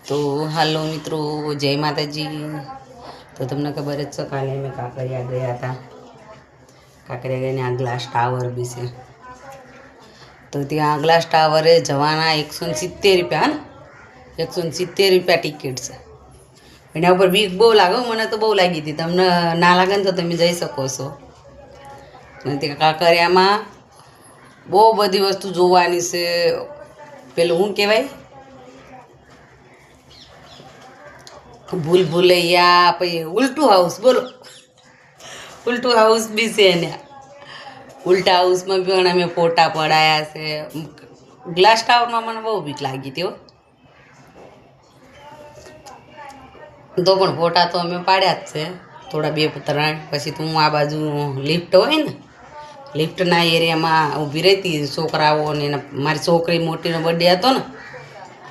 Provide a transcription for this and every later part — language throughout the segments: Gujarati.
તો હાલો મિત્રો, જય માતાજી. તો તમને ખબર જ છે, કાલે અમે કાંકરિયા ગયા હતા. કાંકરિયા ગઈને આ ગ્લાસ ટાવર બી છે. તો ત્યાં ગ્લાસ ટાવરે જવાના 170 રૂપિયા. 170 રૂપિયા ટિકિટ છે. એના ઉપર બીક બહુ લાગે. મને તો બહુ લાગી હતી. તમને ના લાગે ને તો તમે જઈ શકો છો. અને ત્યાં કાંકરિયામાં બહુ બધી વસ્તુ જોવાની છે. પેલું શું કહેવાય, ભૂલ ભૂલૈયા, પછી ઉલટું હાઉસ, બોલો ઉલટું હાઉસ બી છે ને. ઉલટા હાઉસમાં બી અમે ફોટા પડાયા છે. ગ્લાસ ટાવરમાં મને બહુ બીક લાગી હતી હો. તો પણ ફોટા તો અમે પાડ્યા જ છે, થોડા 2-3. પછી તો હું આ બાજુ લિફ્ટ હોય ને, લિફ્ટના એરિયામાં ઊભી રહેતી છોકરાઓને. મારી છોકરી મોટીનો બર્થડે હતો ને,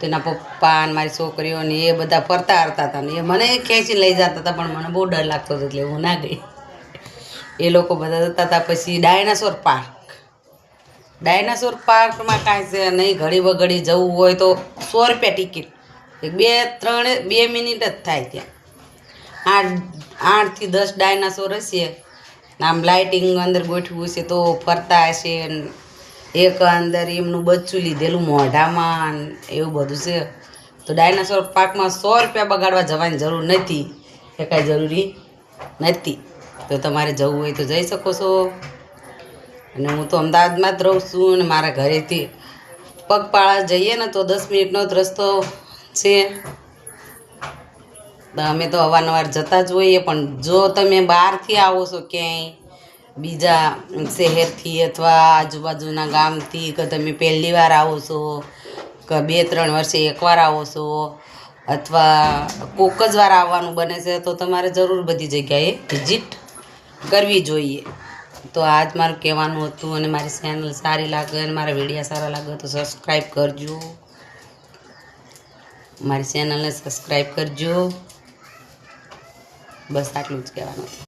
તેના પપ્પા અને મારી છોકરીઓને એ બધા ફરતા હરતા હતા ને એ મને ખેંચી લઈ જતા હતા. પણ મને બહુ ડર લાગતો હતો એટલે હું ના ગઈ. એ લોકો બધા જતા હતા. પછી ડાયનાસોર પાર્કમાં કાંઈ છે નહીં. ઘડી વઘડી જવું હોય તો 100 રૂપિયા ટિકિટ. 2 મિનિટ જ થાય ત્યાં. 8 થી 10 ડાયનાસોર હશે. આમ લાઇટિંગ અંદર ગોઠવું છે તો ફરતા હશે. એક અંદર એમનું બચ્ચું લીધેલું મોઢામાં, એવું બધું છે. તો ડાયનાસોર પાર્કમાં 100 રૂપિયા બગાડવા જવાની જરૂર નથી. એ કાંઈ જરૂરી નથી. તો તમારે જવું હોય તો જઈ શકો છો. અને હું તો અમદાવાદમાં જ રહું છું. અને મારા ઘરેથી પગપાળા જઈએ ને તો 10 મિનિટનો જ રસ્તો છે. અમે તો અવારનવાર જતા જ હોઈએ. પણ જો તમે બહારથી આવો છો ક્યાંય બીજા શહેરથી અથવા આજુબાજુના ગામથી, કે તમે પહેલી વાર આવો છો, કે 2-3 વર્ષે એકવાર આવો છો, અથવા કોક જ વાર આવવાનું બને છે, તો તમારે જરૂર બધી જગ્યાએ વિઝિટ કરવી જોઈએ. તો આજ મારું કહેવાનું હતું. અને મારી ચેનલ સારી લાગે અને મારા વિડીયો સારા લાગે તો સબસ્ક્રાઈબ કરજો. મારી ચેનલને સબસ્ક્રાઈબ કરજો. બસ આટલું જ કહેવાનું.